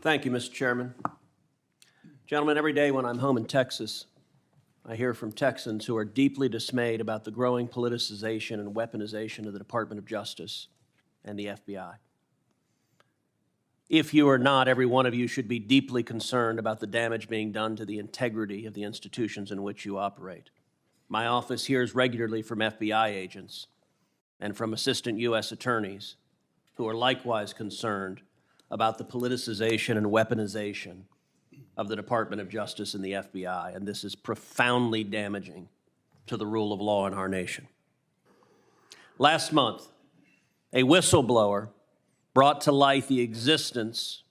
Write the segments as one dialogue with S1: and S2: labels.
S1: Thank you, Mr. Chairman. Gentlemen, every day when I'm home in Texas, I hear from Texans who are deeply dismayed about the growing politicization and weaponization of the Department of Justice and the FBI. If you are not, every one of you should be deeply concerned about the damage being done to the integrity of the institutions in which you operate. My office hears regularly from FBI agents and from assistant U.S. attorneys who are likewise concerned about the politicization and weaponization of the Department of Justice and the FBI, and this is profoundly damaging to the rule of law in our nation. Last month, a whistleblower brought to light the existence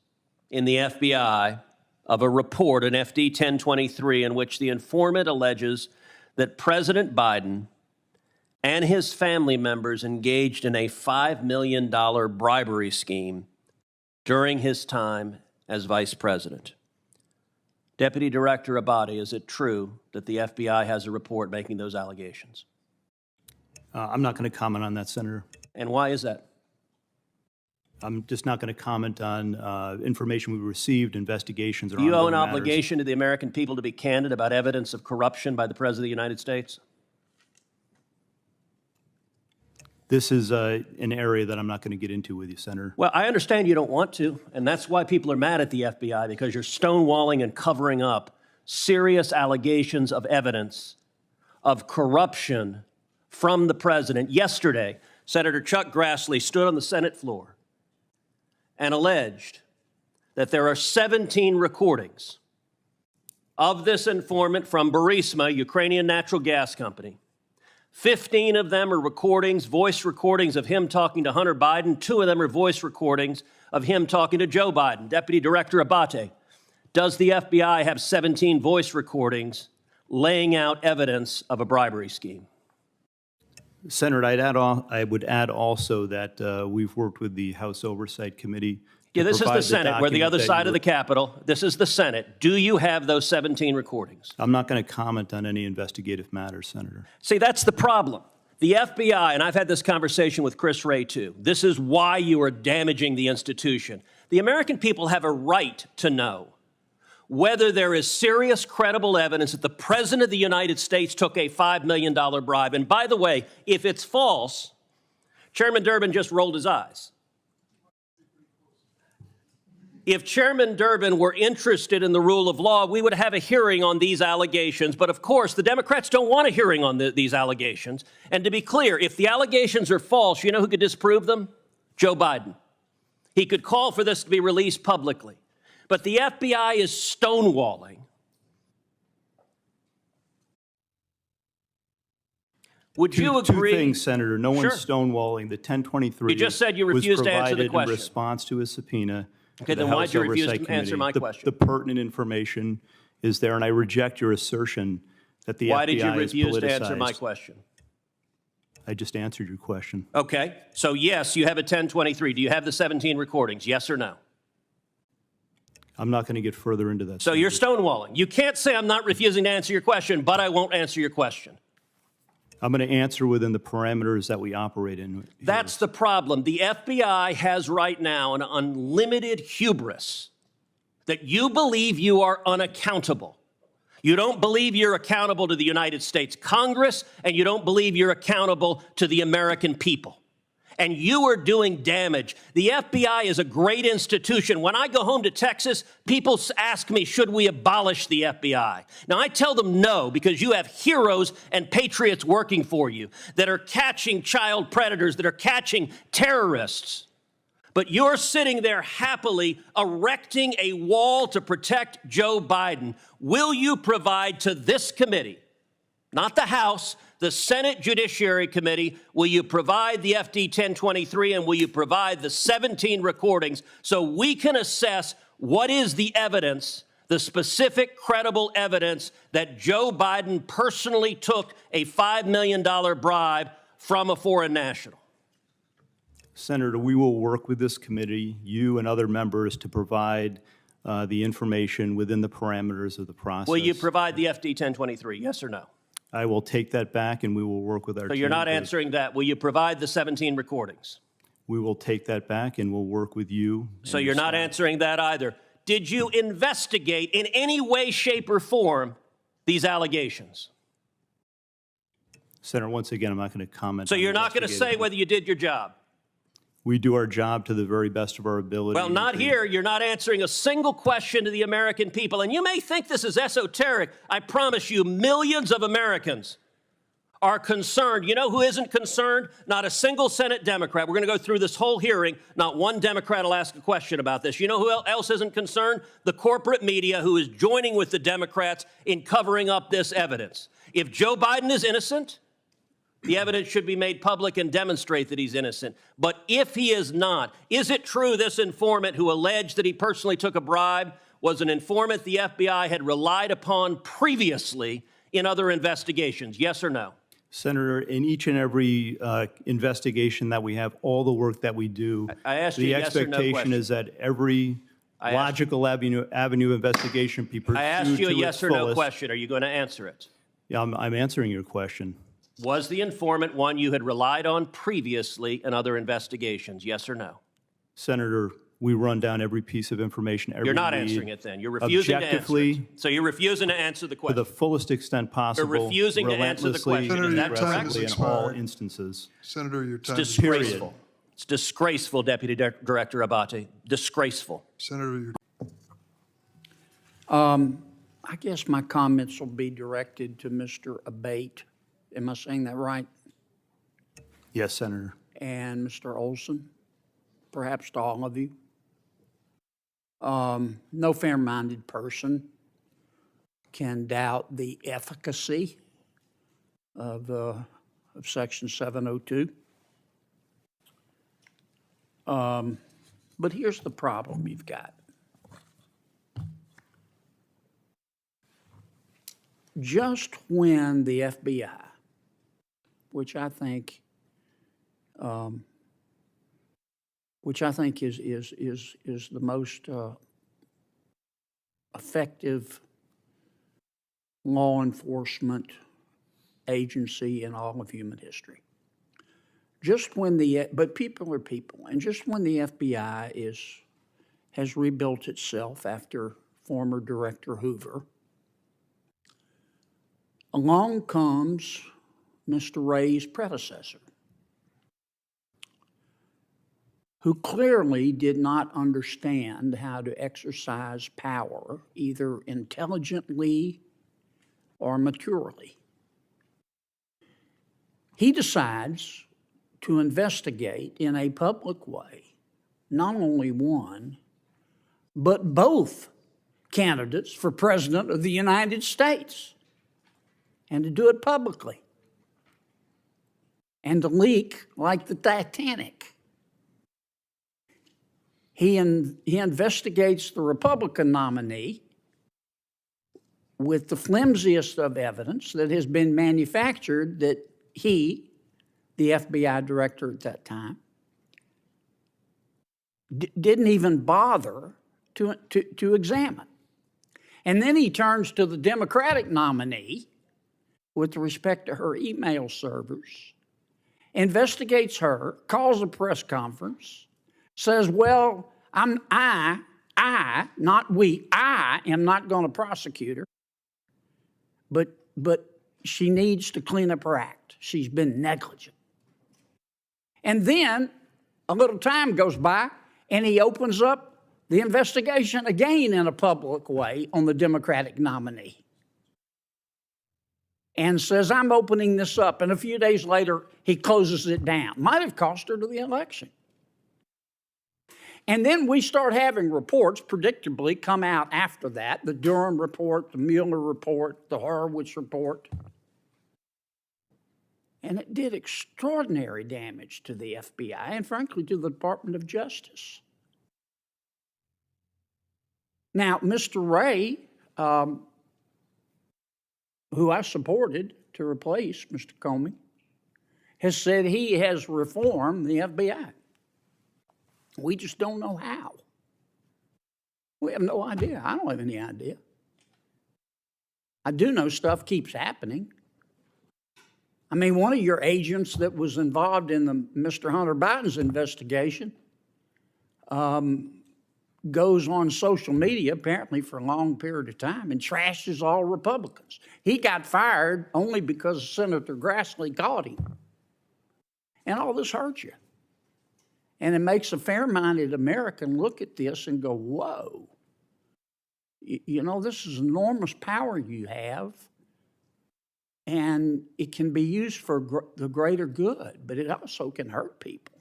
S1: in the FBI of a report, an FD 1023, in which the informant alleges that President Biden and his family members engaged in a $5 million bribery scheme during his time as vice president. Deputy Director Abbate, is it true that the FBI has a report making those allegations?
S2: I'm not going to comment on that, Senator.
S1: And why is that?
S2: I'm just not going to comment on information we received, investigations, or
S1: Do you owe an
S2: ongoing
S1: obligation to the American people to be candid about evidence of corruption by the President of the United States?
S2: This is an area that I'm not going to get into with you, Senator.
S1: Well, I understand you don't want to, and that's why people are mad at the FBI, because you're stonewalling and covering up serious allegations of evidence of corruption from the president. Yesterday, Senator Chuck Grassley stood on the Senate floor and alleged that there are 17 recordings of this informant from Burisma, Ukrainian natural gas company. 15 of them are recordings, voice recordings of him talking to Hunter Biden. 2 of them are voice recordings of him talking to Joe Biden. Deputy Director Abbate, does the FBI have 17 voice recordings laying out evidence of a bribery scheme?
S2: Senator, I would add also that we've worked with the House Oversight Committee.
S1: Yeah, this is the Senate. We're the other side of the Capitol. This is the Senate. Do you have those 17 recordings?
S2: I'm not going to comment on any investigative matters, Senator.
S1: See, that's the problem. The FBI, and I've had this conversation with Chris Wray too, this is why you are damaging the institution. The American people have a right to know whether there is serious, credible evidence that the President of the United States took a $5 million bribe. And by the way, if it's false, Chairman Durbin just rolled his eyes. If Chairman Durbin were interested in the rule of law, we would have a hearing on these allegations. But of course, the Democrats don't want a hearing on these allegations. And to be clear, if the allegations are false, you know who could disprove them? Joe Biden. He could call for this to be released publicly. But the FBI is stonewalling. Would you agree?
S2: 2 things, Senator. No one's stonewalling. The 1023
S1: You just said you refused to answer the question.
S2: In response to a subpoena.
S1: Okay, then why'd you refuse to answer my question?
S2: The pertinent information is there, and I reject your assertion that the FBI is politicized.
S1: Why did you refuse to answer my question?
S2: I just answered your question.
S1: Okay, so yes, you have a 1023. Do you have the 17 recordings, yes or no?
S2: I'm not going to get further into that.
S1: So you're stonewalling. You can't say I'm not refusing to answer your question, but I won't answer your question.
S2: I'm going to answer within the parameters that we operate in here.
S1: That's the problem. The FBI has right now an unlimited hubris that you believe you are unaccountable. You don't believe you're accountable to the United States Congress, and you don't believe you're accountable to the American people. And you are doing damage. The FBI is a great institution. When I go home to Texas, people ask me, should we abolish the FBI? Now, I tell them no, because you have heroes and patriots working for you that are catching child predators, that are catching terrorists. But you're sitting there happily erecting a wall to protect Joe Biden. Will you provide to this committee, not the House, the Senate Judiciary Committee, will you provide the FD 1023 and will you provide the 17 recordings so we can assess what is the evidence, the specific credible evidence that Joe Biden personally took a $5 million bribe from a foreign national?
S2: Senator, we will work with this committee, you and other members, to provide the information within the parameters of the process.
S1: Will you provide the FD 1023, yes or no?
S2: I will take that back, and we will work with our team.
S1: So you're not answering that. Will you provide the 17 recordings?
S2: We will take that back, and we'll work with you.
S1: So you're not answering that either. did you investigate in any way, shape, or form these allegations?
S2: Senator, once again, I'm not going to comment.
S1: So
S2: on
S1: you're not going to say
S2: investigative-
S1: whether you did your job?
S2: We do our job to the very best of our ability.
S1: Well, not here. You're not answering a single question to the American people. And you may think this is esoteric. I promise you, millions of Americans are concerned. You know who isn't concerned? Not a single Senate Democrat. We're going to go through this whole hearing. Not one Democrat will ask a question about this. You know who else isn't concerned? The corporate media, who is joining with the Democrats in covering up this evidence. If Joe Biden is innocent, the evidence should be made public and demonstrate that he's innocent. But if he is not, is it true this informant who alleged that he personally took a bribe was an informant the FBI had relied upon previously in other investigations? Yes or no?
S2: Senator, in each and every investigation that we have, all the work that we do,
S1: I asked you
S2: the
S1: a yes or no
S2: expectation
S1: question.
S2: is that every logical avenue investigation be pursued
S1: I asked you a
S2: to
S1: yes
S2: its
S1: or no
S2: fullest.
S1: question. Are you going to answer it?
S2: Yeah, I'm answering your question.
S1: Was the informant one you had relied on previously in other investigations? Yes or no?
S2: Senator, we run down every piece of information, every
S1: You're not
S2: lead,
S1: answering it then. You're refusing to answer
S2: objectively,
S1: it. So you're refusing to answer the
S2: to
S1: question.
S2: the fullest extent possible,
S1: refusing to answer the question.
S2: relentlessly,
S1: Is that
S2: and
S1: correct?
S2: aggressively in all instances.
S3: Senator, your time
S1: It's
S3: is
S1: disgraceful. It's disgraceful, Deputy Director Abbate. Disgraceful.
S3: Senator, your
S4: I guess my comments will be directed to Mr. Abbate. Am I saying that right?
S2: Yes, Senator.
S4: And Mr. Olson, perhaps to all of you. No fair-minded person can doubt the efficacy of Section 702. But here's the problem you've got. Just when the FBI, which I think is the most effective law enforcement agency in all of human history. Just when but people are people, and just when the FBI has rebuilt itself after former Director Hoover, along comes Mr. Wray's predecessor, who clearly did not understand how to exercise power either intelligently or maturely. He decides to investigate in a public way not only one, but both candidates for President of the United States, and to do it publicly, and to leak like the Titanic. He investigates the Republican nominee with the flimsiest of evidence that has been manufactured that he, the FBI director at that time, didn't even bother to examine. And then he turns to the Democratic nominee with respect to her email servers, investigates her, calls a press conference, says, well, I am not going to prosecute her, but she needs to clean up her act. She's been negligent. And then a little time goes by, and he opens up the investigation again in a public way on the Democratic nominee and says, I'm opening this up. And a few days later, he closes it down. Might have cost her to the election. And then we start having reports, predictably, come out after that, the Durham report, the Mueller report, the Horowitz report. And it did extraordinary damage to the FBI and, frankly, to the Department of Justice. Now, Mr. Wray, who I supported to replace Mr. Comey, has said he has reformed the FBI. We just don't know how. We have no idea. I don't have any idea. I do know stuff keeps happening. I mean, one of your agents that was involved in the Mr. Hunter Biden's investigation goes on social media, apparently for a long period of time, and trashes all Republicans. He got fired only because Senator Grassley caught him. And all this hurts you. And it makes a fair-minded American look at this and go, whoa, you know, this is enormous power you have, and it can be used for the greater good, but it also can hurt people.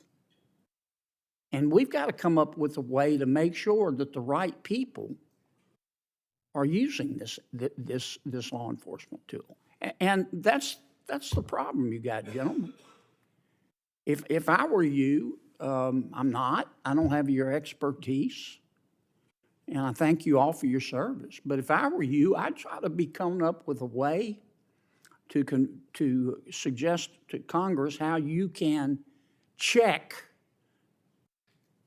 S4: And we've got to come up with a way to make sure that the right people are using this law enforcement tool. And that's the problem you got, gentlemen. If I were you, I'm not. I don't have your expertise. And I thank you all for your service. But if I were you, I'd try to be coming up with a way to suggest to Congress how you can check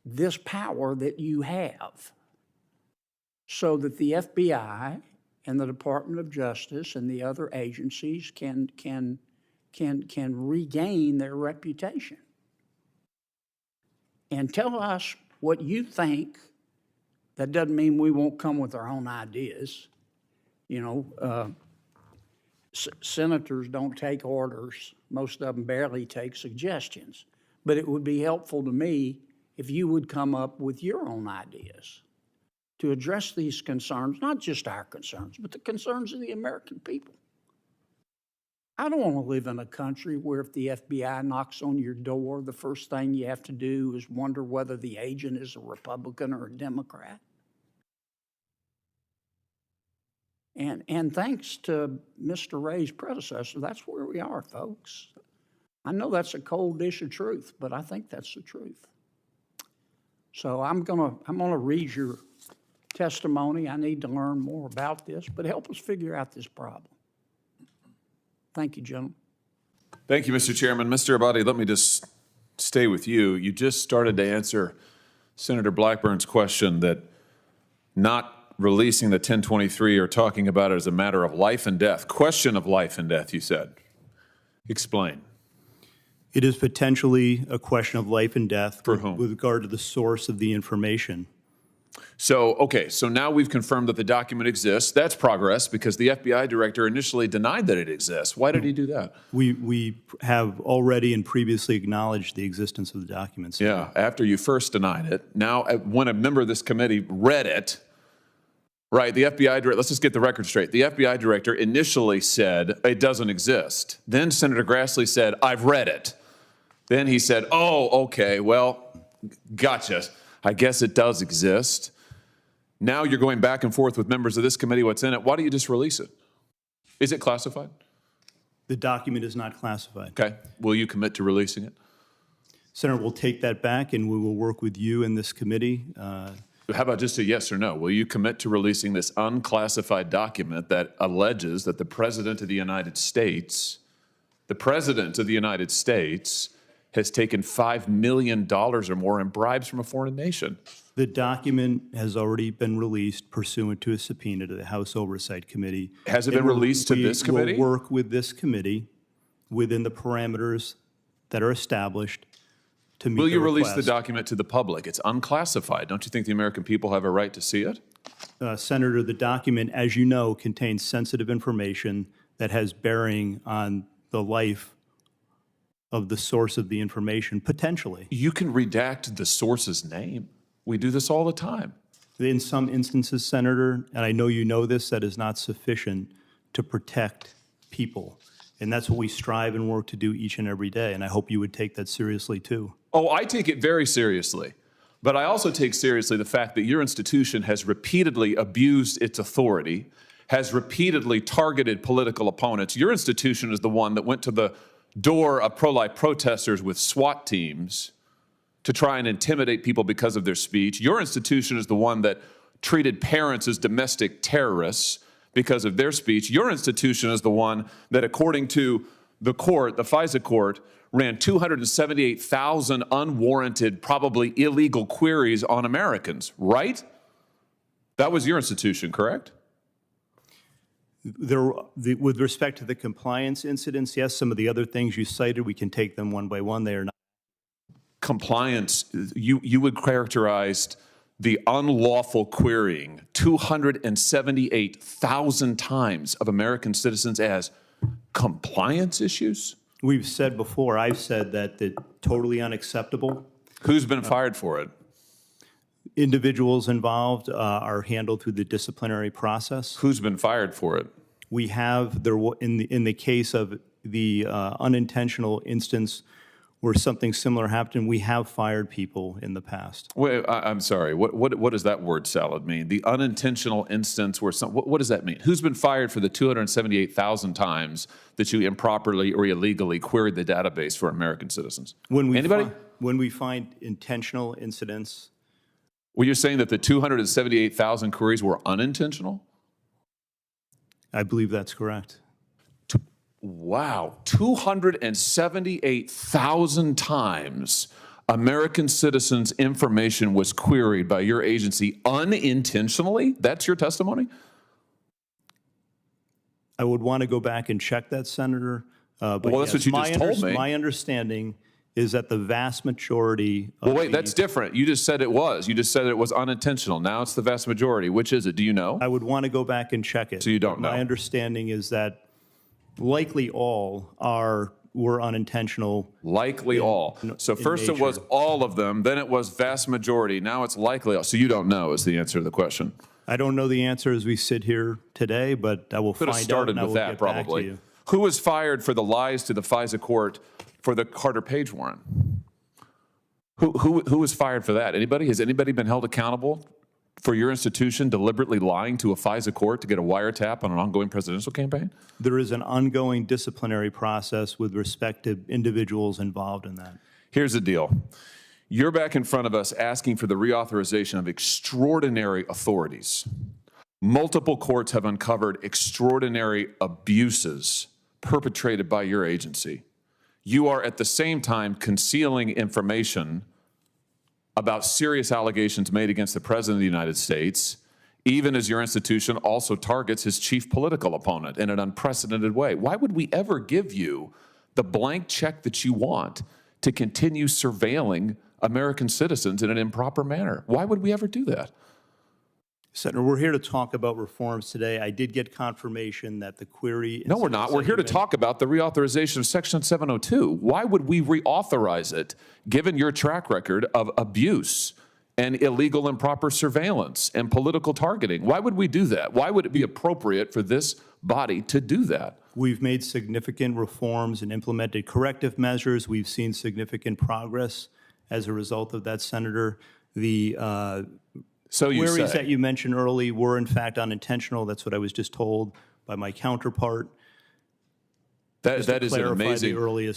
S4: this power that you have so that the FBI and the Department of Justice and the other agencies can regain their reputation. And tell us what you think. That doesn't mean we won't come with our own ideas. You know, senators don't take orders. Most of them barely take suggestions. But it would be helpful to me if you would come up with your own ideas to address these concerns, not just our concerns, but the concerns of the American people. I don't want to live in a country where if the FBI knocks on your door, the first thing you have to do is wonder whether the agent is a Republican or a Democrat. And thanks to Mr. Ray's predecessor, that's where we are, folks. I know that's a cold dish of truth, but I think that's the truth. So I'm gonna read your testimony. I need to learn more about this, but help us figure out this problem. Thank you, gentlemen.
S3: Thank you, Mr. Chairman. Mr. Abbate, let me just stay with you. You just started to answer Senator Blackburn's question that not releasing the 1023 or talking about it as a matter of life and death, question of life and death, you said. Explain.
S2: It is potentially a question of life and death
S3: For whom?
S2: With regard to the source of the information.
S3: So, okay, so now we've confirmed that the document exists. That's progress because the FBI director initially denied that it exists. Why did he do that?
S2: We have already and previously acknowledged the existence of the documents.
S3: Yeah, after you first denied it. Now, when a member of this committee read it, right, the FBI director, let's just get the record straight. The FBI director initially said it doesn't exist. Then Senator Grassley said, I've read it. Then he said, oh, okay, well, gotcha. I guess it does exist. Now you're going back and forth with members of this committee, what's in it. Why don't you just release it? Is it classified?
S2: The document is not classified.
S3: Okay. Will you commit to releasing it?
S2: Senator, we'll take that back and we will work with you in this committee.
S3: How about just a yes or no? Will you commit to releasing this unclassified document that alleges that the President of the United States, has taken $5 million or more in bribes from a foreign nation?
S2: The document has already been released pursuant to a subpoena to the House Oversight Committee.
S3: Has it been released to this committee?
S2: We will work with this committee within the parameters that are established to meet the request.
S3: Will you release the document to the public? It's unclassified. Don't you think the American people have a right to see it?
S2: Senator, the document, as you know, contains sensitive information that has bearing on the life of the source of the information, potentially.
S3: You can redact the source's name. We do this all the time.
S2: In some instances, Senator, and I know you know this, that is not sufficient to protect people. And that's what we strive and work to do each and every day. And I hope you would take that seriously, too.
S3: Oh, I take it very seriously. But I also take seriously the fact that your institution has repeatedly abused its authority, has repeatedly targeted political opponents. Your institution is the one that went to the door of pro-life protesters with SWAT teams to try and intimidate people because of their speech. Your institution is the one that treated parents as domestic terrorists because of their speech. Your institution is the one that, according to the court, the FISA court, ran 278,000 unwarranted, probably illegal queries on Americans, right? That was your institution, correct?
S2: With respect to the compliance incidents, yes, some of the other things you cited, we can take them one by one. They are not.
S3: Compliance, you would characterize the unlawful querying 278,000 times of American citizens as compliance issues?
S2: We've said before, I've said that it's totally unacceptable.
S3: Who's been fired for it?
S2: Individuals involved are handled through the disciplinary process.
S3: Who's been fired for it?
S2: We have, in the case of the unintentional instance where something similar happened, we have fired people in the past.
S3: Wait, I'm sorry. What does that word salad mean? The unintentional instance where what does that mean? Who's been fired for the 278,000 times that you improperly or illegally queried the database for American citizens? Anybody?
S2: When we find intentional incidents.
S3: Well, you're saying that the 278,000 queries were unintentional?
S2: I believe that's correct.
S3: Wow, 278,000 times American citizens' information was queried by your agency unintentionally? That's your testimony?
S2: I would want to go back and check that, Senator. But
S3: well, that's what you just told me.
S2: My understanding is that the vast majority of
S3: Well, wait, that's different. You just said it was. You just said it was unintentional. Now it's the vast majority. Which is it? Do you know?
S2: I would want to go back and check it.
S3: So you don't know?
S2: My understanding is that likely all were unintentional.
S3: Likely all. So first it was all of them, then it was vast majority. Now it's likely all. So you don't know is the answer to the question.
S2: I don't know the answer as we sit here today, but I will
S3: Could have
S2: find out
S3: started
S2: and I
S3: with
S2: will
S3: that
S2: get back to
S3: probably.
S2: you.
S3: Who was fired for the lies to the FISA court for the Carter Page warrant? Who was fired for that? Anybody? Has anybody been held accountable for your institution deliberately lying to a FISA court to get a wiretap on an ongoing presidential campaign?
S2: There is an ongoing disciplinary process with respect to individuals involved in that.
S3: Here's the deal. You're back in front of us asking for the reauthorization of extraordinary authorities. Multiple courts have uncovered extraordinary abuses perpetrated by your agency. You are at the same time concealing information about serious allegations made against the President of the United States, even as your institution also targets his chief political opponent in an unprecedented way. Why would we ever give you the blank check that you want to continue surveilling American citizens in an improper manner? Why would we ever do that?
S2: Senator, we're here to talk about reforms today. I did get confirmation that the query...
S3: No, we're not. We're here to talk about the reauthorization of Section 702. Why would we reauthorize it, given your track record of abuse and illegal improper surveillance and political targeting? Why would we do that? Why would it be appropriate for this body to do that?
S2: We've made significant reforms and implemented corrective measures. We've seen significant progress as a result of that, Senator. The queries that you mentioned early were, in fact, unintentional. That's what I was just told by my counterpart.
S3: That is an amazing...
S2: the earlier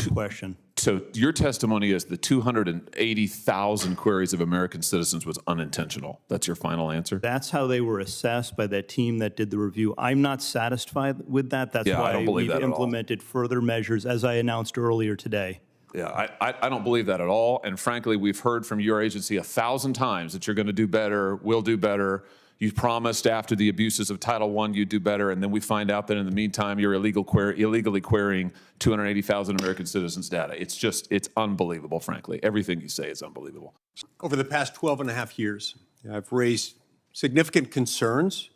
S2: question.
S3: So your testimony is the 280,000 queries of American citizens was unintentional. That's your final answer?
S2: That's how they were assessed by that team that did the review. I'm not satisfied with that. That's why we've implemented further measures, as I announced earlier today.
S3: Yeah, I don't believe that at all. And frankly, we've heard from your agency 1,000 times that you're going to do better, will do better. You promised after the abuses of Title I you'd do better, and then we find out that in the meantime you're illegally querying 280,000 American citizens' data. It's unbelievable, frankly. Everything you say is unbelievable.
S5: Over the past 12 and a half years, I've raised significant concerns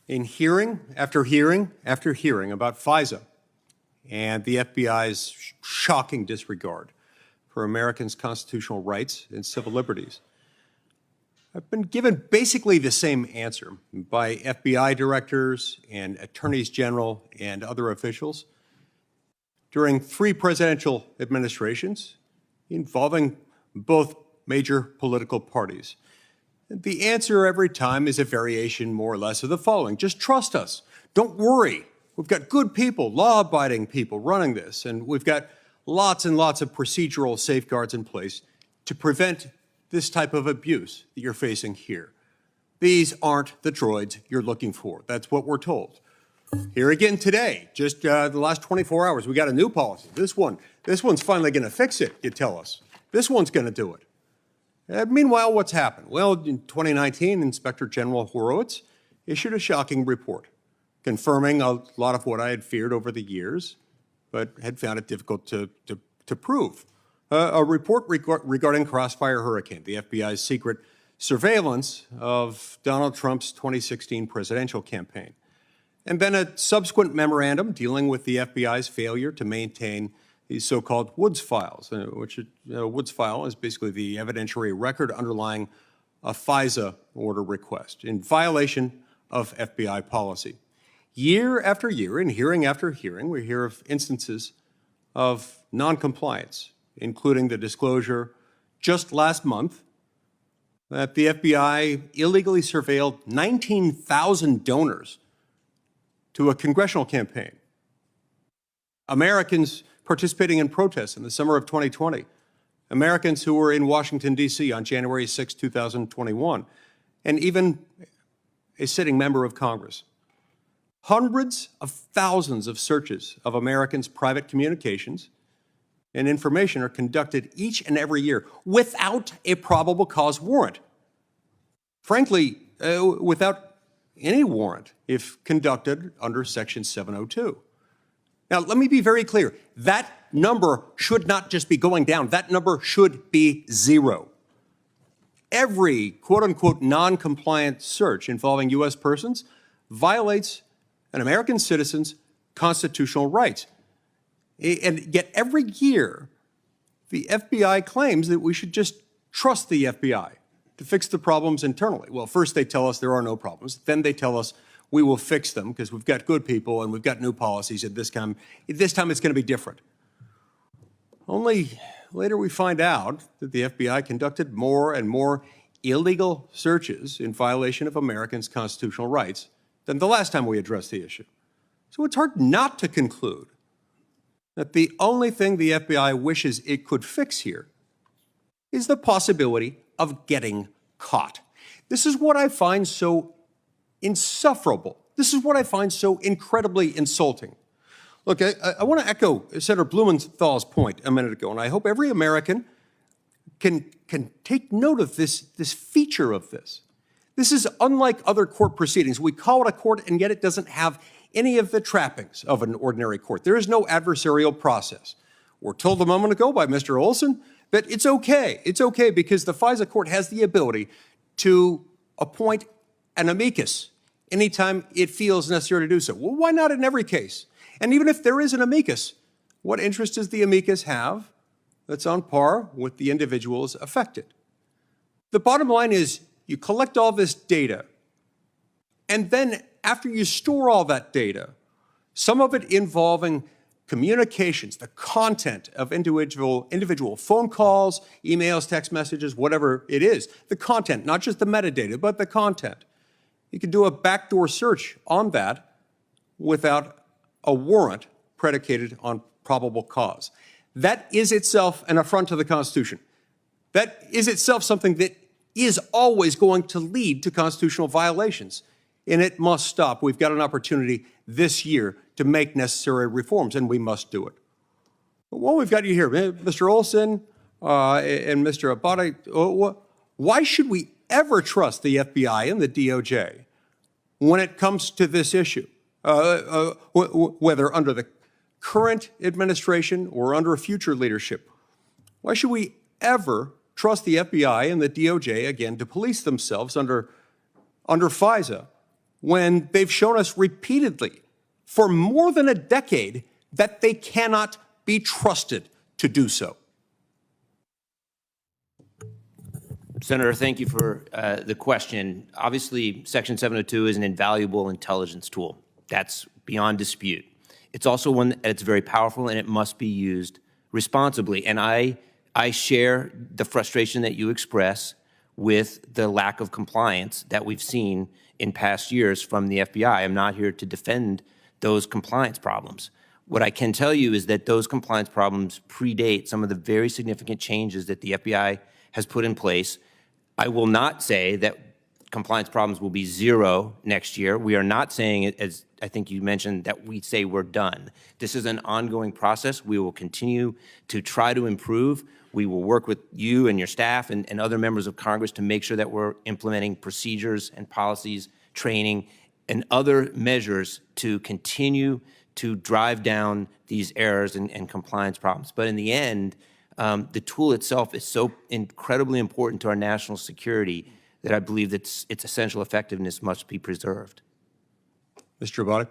S5: in hearing after hearing after hearing about FISA and the FBI's shocking disregard for Americans' constitutional rights and civil liberties. I've been given basically the same answer by FBI directors and attorneys general and other officials during 3 presidential administrations involving both major political parties. And the answer every time is a variation more or less of the following: just trust us. Don't worry. We've got good people, law-abiding people running this, and we've got lots and lots of procedural safeguards in place to prevent this type of abuse that you're facing here. These aren't the droids you're looking for. That's what we're told. Here again today, just the last 24 hours, we got a new policy. This one's finally going to fix it, you tell us. This one's going to do it. Meanwhile, what's happened? Well, in 2019, Inspector General Horowitz issued a shocking report confirming a lot of what I had feared over the years, but had found it difficult to prove. a report regarding Crossfire Hurricane, the FBI's secret surveillance of Donald Trump's 2016 presidential campaign. And then a subsequent memorandum dealing with the FBI's failure to maintain these so-called Woods files, which Woods file is basically the evidentiary record underlying a FISA order request in violation of FBI policy. Year after year, in hearing after hearing, we hear of instances of noncompliance, including the disclosure just last month that the FBI illegally surveilled 19,000 donors to a congressional campaign. Americans participating in protests in the summer of 2020. Americans who were in Washington, D.C. on January 6, 2021. And even a sitting member of Congress. Hundreds of thousands of searches of Americans' private communications and information are conducted each and every year without a probable cause warrant. Frankly, without any warrant if conducted under Section 702. Now, let me be very clear. That number should not just be going down. That number should be zero. Every quote-unquote non-compliant search involving U.S. persons violates an American citizen's constitutional rights. And yet every year, the FBI claims that we should just trust the FBI to fix the problems internally. Well, first they tell us there are no problems. Then they tell us we will fix them because we've got good people and we've got new policies. At this time it's going to be different. Only later we find out that the FBI conducted more and more illegal searches in violation of Americans' constitutional rights than the last time we addressed the issue. So it's hard not to conclude that the only thing the FBI wishes it could fix here is the possibility of getting caught. This is what I find so insufferable. This is what I find so incredibly insulting. Look, I want to echo Senator Blumenthal's point a minute ago, and I hope every American can take note of this feature of this. This is unlike other court proceedings. We call it a court, and yet it doesn't have any of the trappings of an ordinary court. There is no adversarial process. We're told a moment ago by Mr. Olson that it's okay. It's okay because the FISA court has the ability to appoint an amicus anytime it feels necessary to do so. Well, why not in every case? And even if there is an amicus, what interest does the amicus have that's on par with the individuals affected? The bottom line is you collect all this data, and then after you store all that data, some of it involving communications, the content of individual phone calls, emails, text messages, whatever it is, the content, not just the metadata, but the content. You can do a backdoor search on that without a warrant predicated on probable cause. That is itself an affront to the Constitution. That is itself something that is always going to lead to constitutional violations, and it must stop. We've got an opportunity this year to make necessary reforms, and we must do it. But while we've got you here, Mr. Olson and Mr. Abbate, why should we ever trust the FBI and the DOJ when it comes to this issue, whether under the current administration or under a future leadership? Why should we ever trust the FBI and the DOJ, again, to police themselves under FISA when they've shown us repeatedly for more than a decade that they cannot be trusted to do so?
S6: Senator, thank you for the question. Obviously, Section 702 is an invaluable intelligence tool. That's beyond dispute. It's also one that's very powerful, and it must be used responsibly. And I share the frustration that you express with the lack of compliance that we've seen in past years from the FBI. I'm not here to defend those compliance problems. What I can tell you is that those compliance problems predate some of the very significant changes that the FBI has put in place. I will not say that compliance problems will be zero next year. We are not saying it, as I think you mentioned, that we say we're done. This is an ongoing process. We will continue to try to improve. We will work with you and your staff and other members of Congress to make sure that we're implementing procedures and policies, training, and other measures to continue to drive down these errors and compliance problems. But in the end, The tool itself is so incredibly important to our national security that I believe that its essential effectiveness must be preserved.
S5: Mr. Abbate?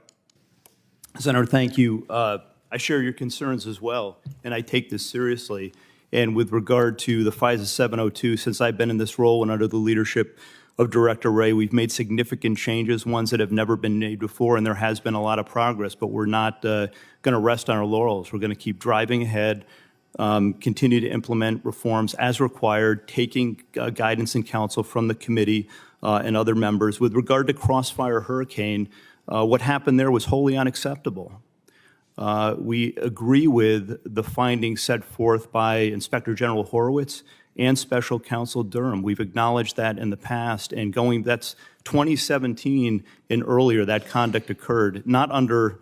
S2: Senator, thank you. I share your concerns as well, and I take this seriously. And with regard to the FISA 702, since I've been in this role and under the leadership of Director Wray, we've made significant changes, ones that have never been made before, and there has been a lot of progress, but we're not going to rest on our laurels. We're going to keep driving ahead, continue to implement reforms as required, taking guidance and counsel from the committee and other members. With regard to Crossfire Hurricane, what happened there was wholly unacceptable. We agree with the findings set forth by Inspector General Horowitz and Special Counsel Durham. We've acknowledged that in the past, and that's 2017 and earlier that conduct occurred, not under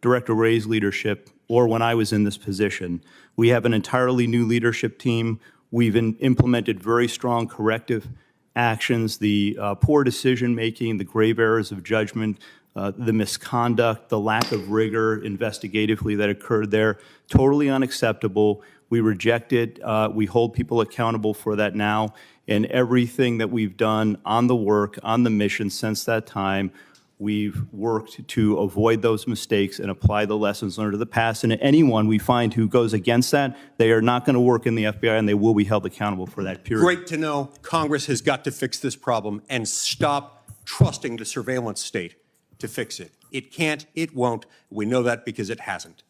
S2: Director Wray's leadership or when I was in this position. We have an entirely new leadership team. We've implemented very strong corrective actions, the poor decision-making, the grave errors of judgment, the misconduct, the lack of rigor investigatively that occurred there, totally unacceptable. We reject it. We hold people accountable for that now. And everything that we've done on the work, on the mission since that time, we've worked to avoid those mistakes and apply the lessons learned of the past. And anyone we find who goes against that, they are not going to work in the FBI and they will be held accountable for that period.
S5: Great to know. Congress has got to fix this problem and stop trusting the surveillance state to fix it. It can't, it won't. We know that because it hasn't.